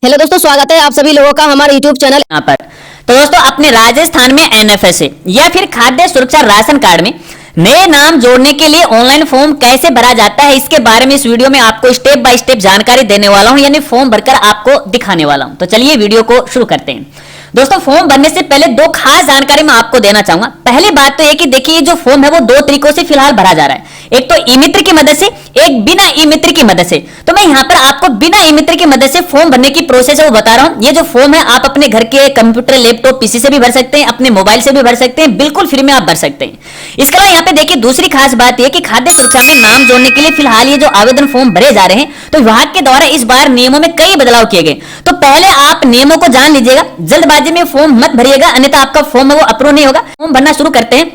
Hello दोस्तों, स्वागत है आप सभी लोगों का हमारे यूट्यूब चैनल यहाँ पर। तो दोस्तों, अपने राजस्थान में एनएफएसए या फिर खाद्य सुरक्षा राशन कार्ड में नए नाम जोड़ने के लिए ऑनलाइन फॉर्म कैसे भरा जाता है, इसके बारे में इस वीडियो में आपको स्टेप बाय स्टेप जानकारी देने वाला हूं, यानी फॉर्म भरकर आपको दिखाने वाला हूं। तो चलिए वीडियो को शुरू करते हैं। दोस्तों, फॉर्म भरने से पहले दो खास जानकारी मैं आपको देना चाहूंगा। पहली बात तो यह कि देखिए, जो फॉर्म है वो दो तरीकों से फिलहाल भरा जा रहा है, एक तो ई मित्र की मदद से, एक बिना ई मित्र की मदद से। तो मैं यहाँ पर आपको बिना ई मित्र की मदद से फॉर्म भरने की प्रोसेस है वो बता रहा हूँ। ये जो फॉर्म है आप अपने घर के कंप्यूटर, लैपटॉप, पीसी से भी भर सकते हैं, अपने मोबाइल से भी भर सकते हैं, बिल्कुल फ्री में आप भर सकते हैं। इसके अलावा यहाँ पे देखिए, दूसरी खास बात यह कि खाद्य सुरक्षा में नाम जोड़ने के लिए फिलहाल ये जो आवेदन फॉर्म भरे जा रहे हैं, तो विभाग के द्वारा इस बार नियमों में कई बदलाव किए गए। तो पहले आप नियमों को जान लीजिएगा, जल्दबाजी में फॉर्म मत भरिएगा, अन्यथा आपका फॉर्म है वो अप्रूव नहीं होगा। फॉर्म भरना शुरू करते हैं।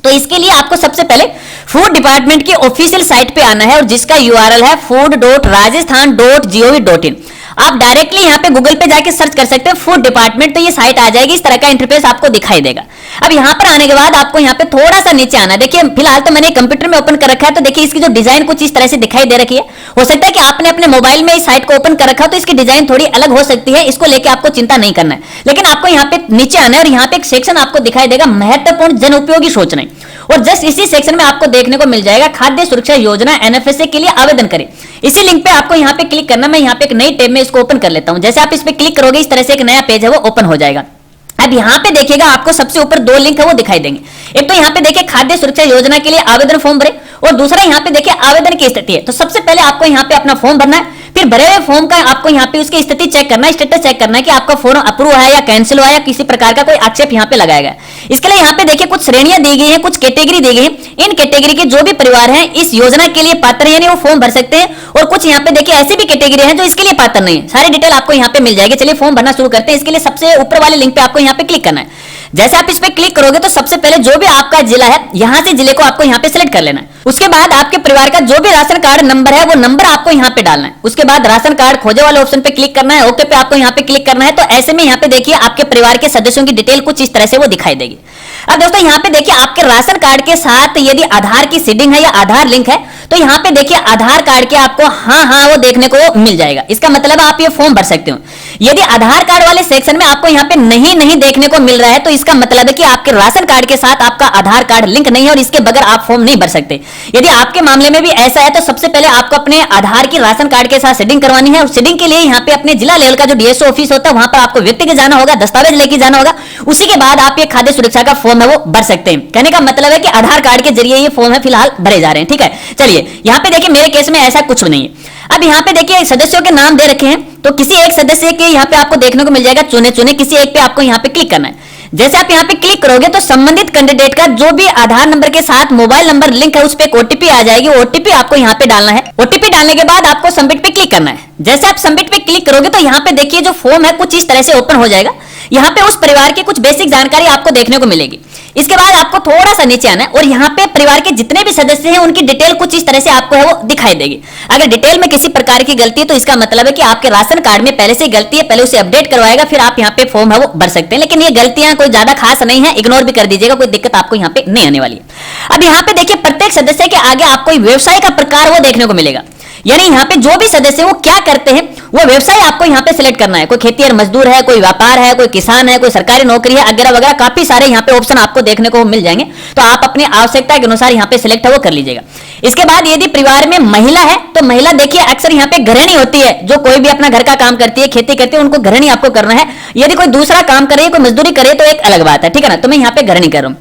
तो इसके लिए आपको सबसे पहले फूड डिपार्टमेंट की ऑफिशियल साइट पे आना है और जिसका यूआरएल है food.rajasthan.gov.in। आप डायरेक्टली यहाँ पे गूगल पे जाके सर्च कर सकते हैं फूड डिपार्टमेंट, तो ये साइट आ जाएगी। इस तरह का इंटरफेस आपको दिखाई देगा। अब यहाँ पर आने के बाद आपको यहाँ पे थोड़ा सा नीचे आना है। देखिए, फिलहाल तो मैंने कंप्यूटर में ओपन कर रखा है, तो देखिए इसकी जो डिजाइन कुछ इस तरह से दिखाई दे रखी है। हो सकता है कि आपने अपने मोबाइल में इस साइट को ओपन कर रखा, तो इसकी डिजाइन थोड़ी अलग हो सकती है, इसको लेकर आपको चिंता नहीं करना है। लेकिन आपको यहाँ पे नीचे आना है और यहाँ पे एक सेक्शन आपको दिखाई देगा, महत्वपूर्ण जन उपयोगी सूचनाएं, और जस्ट इसी सेक्शन में आपको देखने को मिल जाएगा खाद्य सुरक्षा योजना एनएफएसए के लिए आवेदन करें। इसी लिंक पे आपको यहाँ पे क्लिक करना। मैं यहाँ पे एक नई टैब में इसको ओपन कर लेता हूँ। जैसे आप इस पे क्लिक करोगे, इस तरह से एक नया पेज है वो ओपन हो जाएगा। अब यहाँ पे देखिएगा, आपको सबसे ऊपर दो लिंक है वो दिखाई देंगे। एक तो यहाँ पे देखिए खाद्य सुरक्षा योजना के लिए आवेदन फॉर्म भरे, और दूसरा यहाँ पे देखिए आवेदन की स्थिति है। तो सबसे पहले आपको यहाँ पे अपना फॉर्म भरना है, फिर भरे हुए फॉर्म का आपको यहाँ पे उसकी स्थिति चेक करना है, स्टेटस चेक करना है कि आपका फॉर्म अप्रूव है या कैंसिल हुआ है, या किसी प्रकार का कोई आक्षेप यहाँ पे लगाया गया। इसके लिए यहाँ पे देखिए कुछ श्रेणियां दी गई हैं, कुछ कैटेगरी दी गई हैं। इन कैटेगरी के जो भी परिवार हैं इस योजना के लिए पात्र हैं, यानी वो फॉर्म भर सकते हैं। और कुछ यहाँ पे देखिए ऐसी भी कैटेगरी हैं जो इसके लिए पात्र नहीं है। सारी डिटेल आपको यहाँ पे मिल जाएगी। चलिए फॉर्म भरना शुरू करते हैं। इसके लिए सबसे ऊपर वाले लिंक पे आपको यहाँ पे क्लिक करना है। जैसे आप इस पे क्लिक करोगे तो सबसे पहले जो भी आपका जिला है, यहाँ से जिले को आपको यहाँ पे सिलेक्ट कर लेना है। उसके बाद आपके परिवार का जो भी राशन कार्ड नंबर है वो नंबर आपको यहाँ पे डालना है। उसके बाद राशन कार्ड खोजे वाले ऑप्शन पे क्लिक करना है, ओके पे आपको यहाँ पे क्लिक करना है। तो ऐसे में यहाँ पे देखिए आपके परिवार के सदस्यों की डिटेल कुछ इस तरह से वो दिखाई देगी। अब दोस्तों, यहाँ पे देखिए आपके राशन कार्ड के साथ यदि आधार की सीडिंग है या आधार लिंक है, तो यहाँ पे देखिए आधार कार्ड के आपको हाँ वो देखने को मिल जाएगा। इसका मतलब आप ये फॉर्म भर सकते हो। यदि आधार कार्ड वाले सेक्शन में आपको यहाँ पे नहीं देखने को मिल रहा है, तो इसका मतलब है कि आपके राशन कार्ड के साथ आपका आधार कार्ड लिंक नहीं है और इसके बगैर आप फॉर्म नहीं भर सकते। यदि आपके मामले में भी ऐसा है, तो सबसे पहले आपको अपने आधार की राशन कार्ड के साथ सीडिंग करवानी है। और सीडिंग के लिए यहाँ पे अपने जिला लेवल का जो डीएसओ ऑफिस होता है, वहां पर आपको व्यक्ति के जाना होगा, दस्तावेज लेके जाना होगा। उसी के बाद आप ये खाद्य सुरक्षा का फॉर्म है वो भर सकते हैं। कहने का मतलब है कि आधार कार्ड के जरिए ये फॉर्म है फिलहाल भरे जा रहे हैं। ठीक है, चलिए यहाँ पे देखिए मेरे केस में ऐसा कुछ नहीं है। अब यहाँ पे देखिए सदस्यों के नाम दे रखे हैं, तो किसी एक सदस्य के यहाँ पे आपको देखने को मिल जाएगा चुने किसी एक पे आपको यहाँ पे क्लिक करना है। जैसे आप यहाँ पे क्लिक करोगे तो संबंधित कैंडिडेट का जो भी आधार नंबर के साथ मोबाइल नंबर लिंक है उस पे ओटीपी आ जाएगी। ओटीपी आपको यहाँ पे डालना है। ओटीपी डालने के बाद आपको सबमिट पे क्लिक करना है। जैसे आप सबमिट पे क्लिक करोगे तो यहाँ पे देखिए जो फॉर्म है कुछ इस तरह से ओपन हो जाएगा। यहाँ पे उस परिवार की कुछ बेसिक जानकारी आपको देखने को मिलेगी। इसके बाद आपको थोड़ा सा नीचे आना है और यहाँ पे परिवार के जितने भी सदस्य हैं उनकी डिटेल कुछ इस तरह से आपको है वो दिखाई देगी। अगर डिटेल में किसी प्रकार की गलती है तो इसका मतलब है कि आपके राशन कार्ड में पहले से गलती है, पहले उसे अपडेट करवाएगा, फिर आप यहाँ पे फॉर्म है वो भर सकते हैं। लेकिन ये गलतियां कोई ज्यादा खास नहीं है, इग्नोर भी कर दीजिएगा, कोई दिक्कत आपको यहाँ पे नहीं आने वाली है। अब यहाँ पे देखिए प्रत्येक सदस्य के आगे आपको व्यवसाय का प्रकार वो देखने को मिलेगा, यानी यहाँ पे जो भी सदस्य वो क्या करते हैं वो व्यवसाय आपको यहाँ पे सिलेक्ट करना है। कोई खेती और मजदूर है, कोई व्यापार है, कोई किसान है, कोई सरकारी नौकरी है, वगैरह वगैरह काफी सारे यहाँ पे ऑप्शन आपको देखने को मिल जाएंगे। तो आप अपनी आवश्यकता के अनुसार यहाँ पे सिलेक्ट है वो कर लीजिएगा। इसके बाद यदि परिवार में महिला है तो महिला देखिए अक्सर यहाँ पे गृहिणी होती है, जो कोई भी अपना घर का काम करती है, खेती करती है, उनको गृहिणी आपको करना है। यदि कोई दूसरा काम करे, कोई मजदूरी करे तो एक अलग बात है, ठीक है ना। तो मैं यहाँ पे गृहिणी कर रहा हूँ।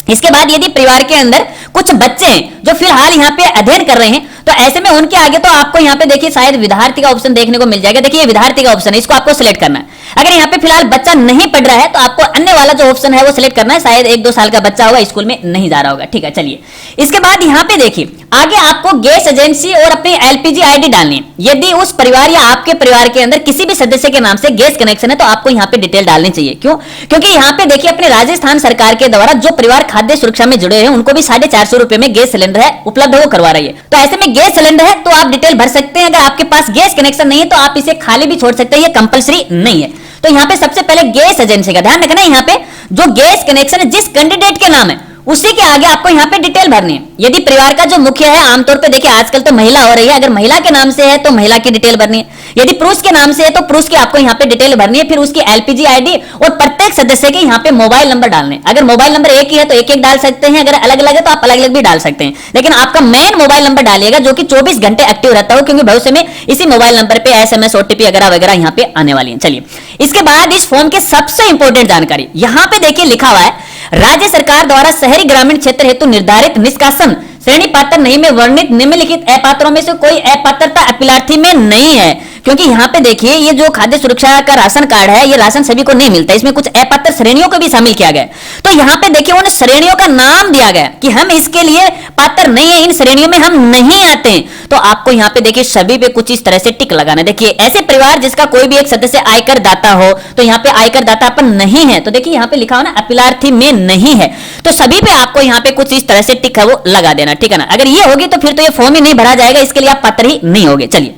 इसके बाद यदि परिवार के अंदर कुछ बच्चे हैं जो फिलहाल यहाँ पे अध्ययन कर रहे हैं, तो ऐसे में उनके आगे तो आपको यहाँ पे देखिए शायद विद्यार्थी का ऑप्शन देखने को मिल जाएगा। देखिए ये विद्यार्थी का ऑप्शन है, इसको आपको सिलेक्ट करना है। अगर यहाँ पे फिलहाल बच्चा नहीं पढ़ रहा है तो आपको अन्य वाला जो ऑप्शन है वो सिलेक्ट करना है। शायद 1-2 साल का बच्चा होगा, स्कूल में नहीं जा रहा होगा, ठीक है। चलिए इसके बाद यहाँ पे देखिए आगे आपको गैस एजेंसी और अपनी एलपीजी आईडी डालनी है। यदि उस परिवार या आपके परिवार के अंदर किसी भी सदस्य के नाम से गैस कनेक्शन है तो आपको यहाँ पे डिटेल डालनी चाहिए। क्यों? क्योंकि यहाँ पे देखिए अपने राजस्थान सरकार के द्वारा जो परिवार खाद्य सुरक्षा में जुड़े हैं उनको भी 450 रुपए में गैस सिलेंडर है उपलब्ध वो करवा रही है। तो ऐसे में गैस सिलेंडर है तो आप डिटेल भर सकते हैं। अगर आपके पास गैस कनेक्शन नहीं है तो आप इसे खाली भी छोड़ सकते हैं, ये कंपलसरी नहीं है। तो यहाँ पे सबसे पहले गैस एजेंसी का ध्यान रखना है। यहाँ पे जो गैस कनेक्शन है जिस कैंडिडेट के नाम है उसी के आगे आपको यहाँ पे डिटेल भरनी है। यदि परिवार का जो मुखिया है, आमतौर पे देखिए आजकल तो महिला हो रही है, अगर महिला के नाम से है तो महिला की डिटेल भरनी है, यदि पुरुष के नाम से है तो पुरुष की आपको यहाँ पे डिटेल भरनी है, फिर उसकी एलपीजी आईडी और प्रत्येक सदस्य के यहाँ पे मोबाइल नंबर डालने। अगर मोबाइल नंबर एक ही है तो एक एक डाल सकते हैं, अगर अलग अलग है तो आप अलग अलग भी डाल सकते हैं, लेकिन आपका मेन मोबाइल नंबर डालिएगा जो कि 24 घंटे एक्टिव रहता हो, क्योंकि भविष्य में इसी मोबाइल नंबर पे एसएमएस ओटीपी वगैरह वगैरह यहाँ पे आने वाली है। चलिए, इसके बाद इस फॉर्म के सबसे इंपॉर्टेंट जानकारी यहाँ पे देखिए लिखा हुआ है, राज्य सरकार द्वारा शहरी ग्रामीण क्षेत्र हेतु निर्धारित निष्कासन श्रेणी पात्र नहीं में वर्णित निम्नलिखित अपात्रों में से कोई अपात्रता अपीलार्थी में नहीं है। क्योंकि यहाँ पे देखिए ये जो खाद्य सुरक्षा का राशन कार्ड है, ये राशन सभी को नहीं मिलता, इसमें कुछ अपात्र श्रेणियों को भी शामिल किया गया। तो यहाँ पे देखिए उन श्रेणियों का नाम दिया गया कि हम इसके लिए पात्र नहीं है, इन श्रेणियों में हम नहीं आते। तो आपको यहाँ पे देखिए सभी पे कुछ इस तरह से टिक लगाना। देखिए ऐसे परिवार जिसका कोई भी एक सदस्य आयकर दाता हो, तो यहाँ पे आयकर दाता अपन नहीं है, तो देखिए यहाँ पे लिखा हो ना अपीलार्थी में नहीं है, तो सभी पे आपको यहाँ पे कुछ इस तरह से टिक है वो लगा देना, ठीक है ना। अगर ये होगी तो फिर तो ये फॉर्म ही नहीं भरा जाएगा, इसके लिए आप पात्र ही नहीं होगे। चलिए,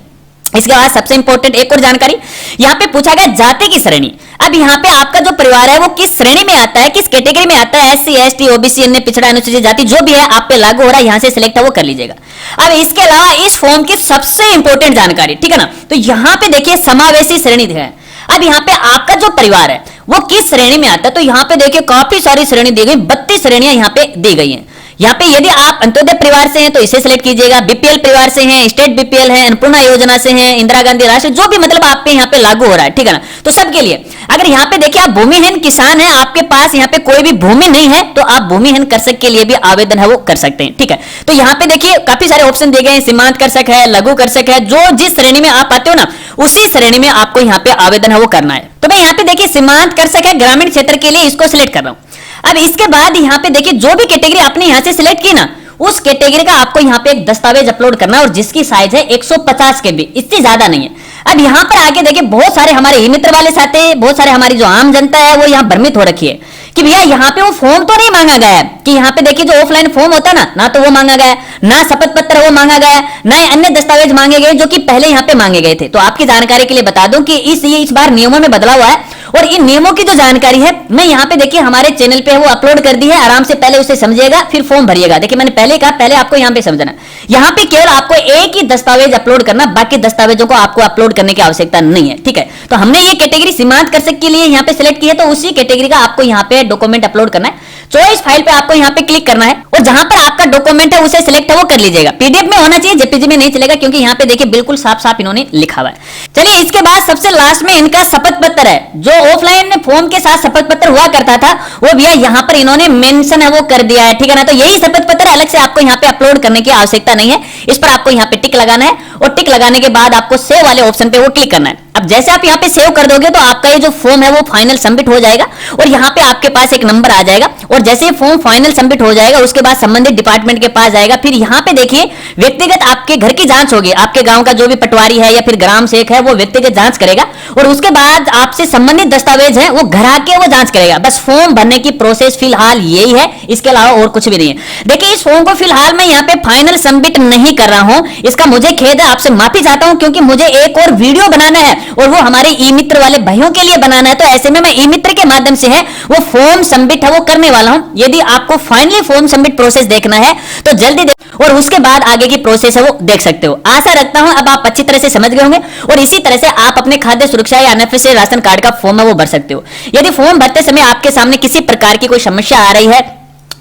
इसके बाद सबसे इंपॉर्टेंट एक और जानकारी यहाँ पे पूछा गया जाति की श्रेणी। अब यहाँ पे आपका जो परिवार है वो किस श्रेणी में आता है, किस कैटेगरी में आता है, एससी एसटी ओबीसी अन्य पिछड़ा अनुसूचित जाति जो भी है आप पे लागू हो रहा है, यहाँ से सिलेक्ट है वो कर लीजिएगा। अब इसके अलावा इस फॉर्म की सबसे इंपॉर्टेंट जानकारी, ठीक है ना, तो यहाँ पे देखिए समावेशी श्रेणी है। अब यहाँ पे आपका जो परिवार है वो किस श्रेणी में आता है, तो यहाँ पे देखिए काफी सारी श्रेणी दी गई, 32 श्रेणियां यहाँ पे दी गई हैं। यहाँ पे यदि आप अंत्योदय परिवार से हैं तो इसे सिलेक्ट कीजिएगा, बीपीएल परिवार से हैं, स्टेट बीपीएल है, अन्नपूर्णा योजना से हैं, इंदिरा गांधी राष्ट्रीय जो भी मतलब आप पे यहाँ पे लागू हो रहा है, ठीक है ना, तो सबके लिए। अगर यहाँ पे देखिए आप भूमिहीन किसान हैं, आपके पास यहाँ पे कोई भी भूमि नहीं है, तो आप भूमिहीन कृषक के लिए भी आवेदन है वो कर सकते हैं, ठीक है। तो यहाँ पे देखिए काफी सारे ऑप्शन दिए गए हैं, सीमांत कृषक है, लघु कृषक है, जो जिस श्रेणी में आप आते हो ना उसी श्रेणी में आपको यहाँ पे आवेदन है वो करना है। तो मैं यहाँ पे देखिए सीमांत कृषक है, ग्रामीण क्षेत्र के लिए इसको सिलेक्ट कर रहा हूँ। अब इसके बाद यहाँ पे देखिए जो भी कैटेगरी आपने यहाँ से सिलेक्ट की ना, उस कैटेगरी का आपको यहाँ पे एक दस्तावेज अपलोड करना है, और जिसकी साइज है 150 KB, इससे ज्यादा नहीं है। अब यहाँ पर आगे देखिए बहुत सारे हमारे ई मित्र वाले साथी, बहुत सारे हमारी जो आम जनता है वो यहाँ भ्रमित हो रखी है कि भैया यहाँ पे वो फॉर्म तो नहीं मांगा गया है, कि यहाँ पे देखिए जो ऑफलाइन फॉर्म होता है ना तो वो मांगा गया है, ना शपथ पत्र वो मांगा गया है, ना अन्य दस्तावेज मांगे गए जो कि पहले यहाँ पे मांगे गए थे। तो आपकी जानकारी के लिए बता दूं कि इस बार नियमों में बदलाव हुआ है, और इन नियमों की जो जानकारी है मैं यहाँ पे देखिए हमारे चैनल पे वो अपलोड कर दी है, आराम से पहले उसे समझिएगा फिर फॉर्म भरिएगा। देखिए मैंने पहले कहा, पहले आपको यहाँ पे समझना, यहाँ पे केवल आपको एक ही दस्तावेज अपलोड करना, बाकी दस्तावेजों को आपको अपलोड करने की आवश्यकता नहीं है, ठीक है। तो हमने ये कैटेगरी सीमांत कृषक के लिए यहाँ पे सिलेक्ट की है, तो उसी कैटेगरी का आपको यहाँ पे डॉक्यूमेंट अपलोड करना है। चॉइस फाइल पे आपको यहाँ पे क्लिक करना है, और जहां पर आपका डॉक्यूमेंट है उसे सिलेक्ट है वो कर लीजिएगा। पीडीएफ में होना चाहिए, जेपीजी में नहीं चलेगा, क्योंकि यहाँ पे देखिए बिल्कुल साफ साफ इन्होंने लिखा हुआ है। चलिए, इसके बाद सबसे लास्ट में इनका शपथ पत्र है, जो ऑफलाइन फॉर्म के साथ शपथ पत्र हुआ करता था वो भी यहाँ पर इन्होंने मेंशन है वो कर दिया है, ठीक है ना। तो यही शपथ पत्र अलग से आपको यहाँ पे अपलोड करने की आवश्यकता नहीं है, इस पर आपको यहाँ पे टिक लगाना है, और टिक लगाने के बाद आपको सेव वाले ऑप्शन पे वो क्लिक करना है। अब जैसे आप यहाँ पे सेव कर दोगे तो आपका ये जो फॉर्म है वो फाइनल सबमिट हो जाएगा, और यहाँ पे आपके पास एक नंबर आ जाएगा, और जैसे फॉर्म फाइनल सबमिट हो जाएगा उसके बाद संबंधित डिपार्टमेंट के पास जाएगा। फिर यहाँ पे देखिए व्यक्तिगत आपके घर की जांच होगी, आपके गांव का जो भी पटवारी है या फिर ग्राम सेवक है वो व्यक्तिगत जांच करेगा, और उसके बाद आपसे संबंधित दस्तावेज है वो घर आके वो जांच करेगा। बस फॉर्म भरने की प्रोसेस फिलहाल यही है, इसके अलावा और कुछ भी नहीं है। देखिए इस फॉर्म को फिलहाल मैं यहाँ पे फाइनल सबमिट नहीं कर रहा हूँ, इसका मुझे खेद है, आपसे माफी चाहता हूँ, क्योंकि मुझे एक और वीडियो बनाना है और वो हमारे ई मित्र वाले भाइयों के लिए बनाना है। तो ऐसे में मैं ई मित्र के माध्यम से है वो फॉर्म सबमिट है वो करने वाला हूँ। यदि आपको फाइनली फॉर्म सबमिट प्रोसेस देखना है तो जल्दी और उसके बाद आगे की प्रोसेस है वो देख सकते हो। आशा रखता हूं अब आप अच्छी तरह से समझ गए होंगे, और इसी तरह से आप अपने खाद्य सुरक्षा या अनऑफिशियल राशन कार्ड का फॉर्म है वो भर सकते हो। यदि फॉर्म भरते समय आपके सामने किसी प्रकार की कोई समस्या आ रही है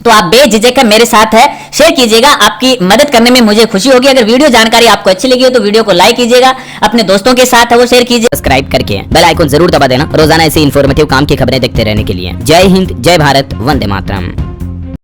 तो आप बेझिझक मेरे साथ है शेयर कीजिएगा, आपकी मदद करने में मुझे खुशी होगी। अगर वीडियो जानकारी आपको अच्छी लगी हो तो वीडियो को लाइक कीजिएगा, अपने दोस्तों के साथ है वो शेयर कीजिए, सब्सक्राइब करके बेल आइकन जरूर दबा देना रोजाना ऐसी इन्फॉर्मेटिव काम की खबरें देखते रहने के लिए। जय हिंद, जय भारत, वंदे मातरम।